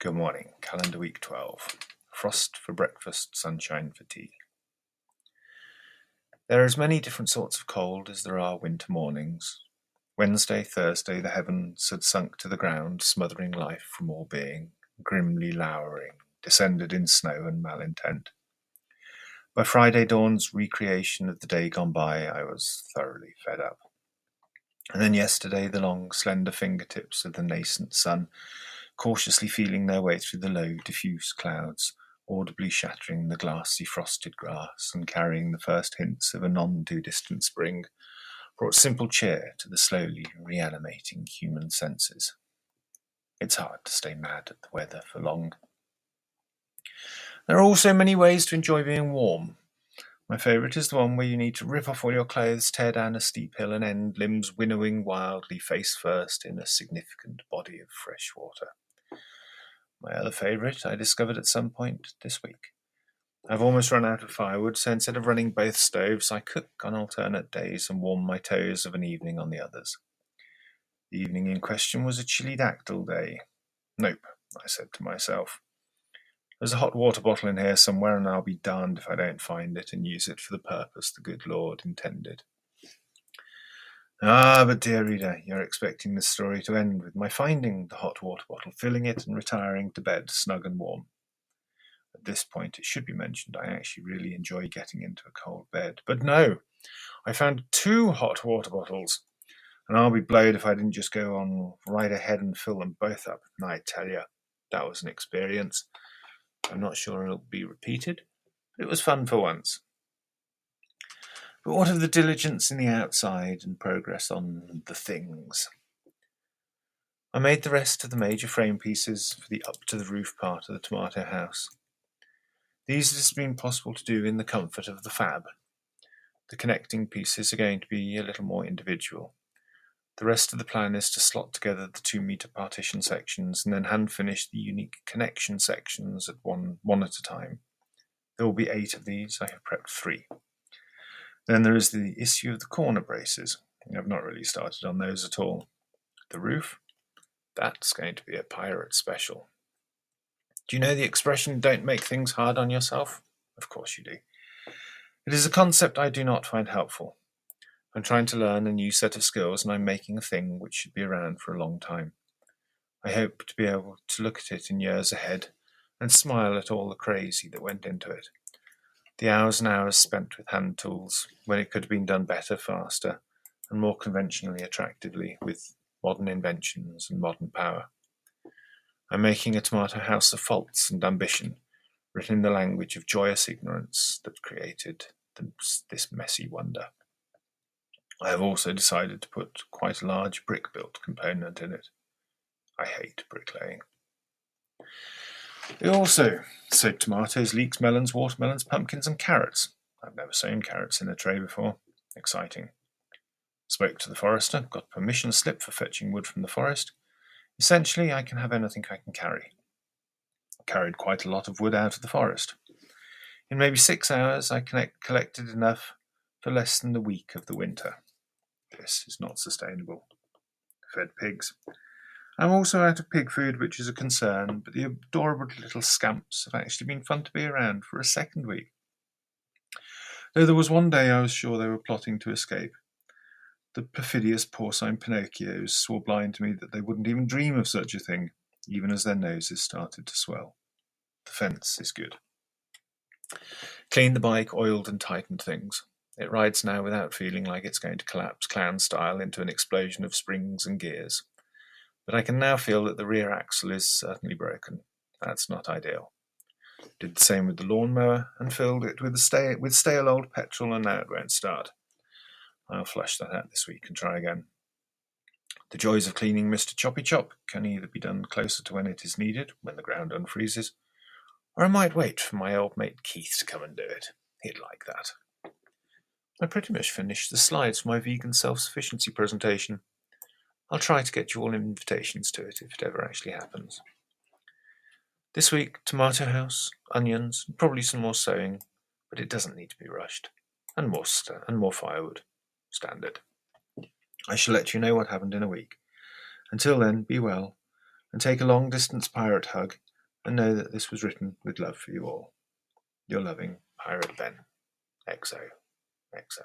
Good morning, calendar week 12. Frost for breakfast, sunshine for tea. There are as many different sorts of cold as there are winter mornings. Wednesday, Thursday, the heavens had sunk to the ground, smothering life from all being, grimly louring, descended in snow and malintent. By Friday dawn's recreation of the day gone by, I was thoroughly fed up. And then yesterday, the long, slender fingertips of the nascent sun, cautiously feeling their way through the low, diffuse clouds, audibly shattering the glassy, frosted grass and carrying the first hints of a none-too-distant spring, brought simple cheer to the slowly reanimating human senses. It's hard to stay mad at the weather for long. There are also many ways to enjoy being warm. My favourite is the one where you need to rip off all your clothes, tear down a steep hill and end limbs winnowing wildly face first in a significant body of fresh water. My other favourite I discovered at some point this week. I've almost run out of firewood, so instead of running both stoves, I cook on alternate days and warm my toes of an evening on the others. The evening in question was a chilly dactyl day. Nope, I said to myself. There's a hot water bottle in here somewhere, and I'll be darned if I don't find it and use it for the purpose the good Lord intended. But dear reader, you're expecting this story to end with my finding the hot water bottle, filling it and retiring to bed snug and warm. At this point, it should be mentioned I actually really enjoy getting into a cold bed. But no, I found 2 hot water bottles, and I'll be blowed if I didn't just go on right ahead and fill them both up. And I tell you, that was an experience. I'm not sure it'll be repeated, but it was fun for once. But what of the diligence in the outside and progress on the things? I made the rest of the major frame pieces for the up-to-the-roof part of the tomato house. These it has been possible to do in the comfort of the fab. The connecting pieces are going to be a little more individual. The rest of the plan is to slot together the 2-metre partition sections and then hand-finish the unique connection sections at one at a time. There will be 8 of these. I have prepped 3. Then there is the issue of the corner braces. I've not really started on those at all. The roof? That's going to be a pirate special. Do you know the expression, don't make things hard on yourself? Of course you do. It is a concept I do not find helpful. I'm trying to learn a new set of skills and I'm making a thing which should be around for a long time. I hope to be able to look at it in years ahead and smile at all the crazy that went into it. The hours and hours spent with hand tools when it could have been done better, faster, and more conventionally attractively with modern inventions and modern power. I'm making a tomato house of faults and ambition, written in the language of joyous ignorance that created this messy wonder. I have also decided to put quite a large brick-built component in it. I hate bricklaying. They also sowed tomatoes, leeks, melons, watermelons, pumpkins and carrots. I've never sown carrots in a tray before. Exciting. Spoke to the forester, got permission slip for fetching wood from the forest. Essentially, I can have anything I can carry. I carried quite a lot of wood out of the forest. In maybe 6 hours, I collected enough for less than the week of the winter. This is not sustainable. Fed pigs. I'm also out of pig food, which is a concern, but the adorable little scamps have actually been fun to be around for a second week. Though there was one day I was sure they were plotting to escape. The perfidious porcine Pinocchios swore blind to me that they wouldn't even dream of such a thing, even as their noses started to swell. The fence is good. Cleaned the bike, oiled and tightened things. It rides now without feeling like it's going to collapse clown-style into an explosion of springs and gears. But I can now feel that the rear axle is certainly broken. That's not ideal. Did the same with the lawnmower and filled it with stale old petrol, and now it won't start. I'll flush that out this week and try again. The joys of cleaning Mr. Choppy Chop can either be done closer to when it is needed, when the ground unfreezes, or I might wait for my old mate Keith to come and do it. He'd like that. I pretty much finished the slides for my vegan self-sufficiency presentation. I'll try to get you all invitations to it if it ever actually happens. This week, tomato house, onions, and probably some more sowing, but it doesn't need to be rushed. And more firewood. Standard. I shall let you know what happened in a week. Until then, be well, and take a long-distance pirate hug, and know that this was written with love for you all. Your loving Pirate Ben. XO. XO.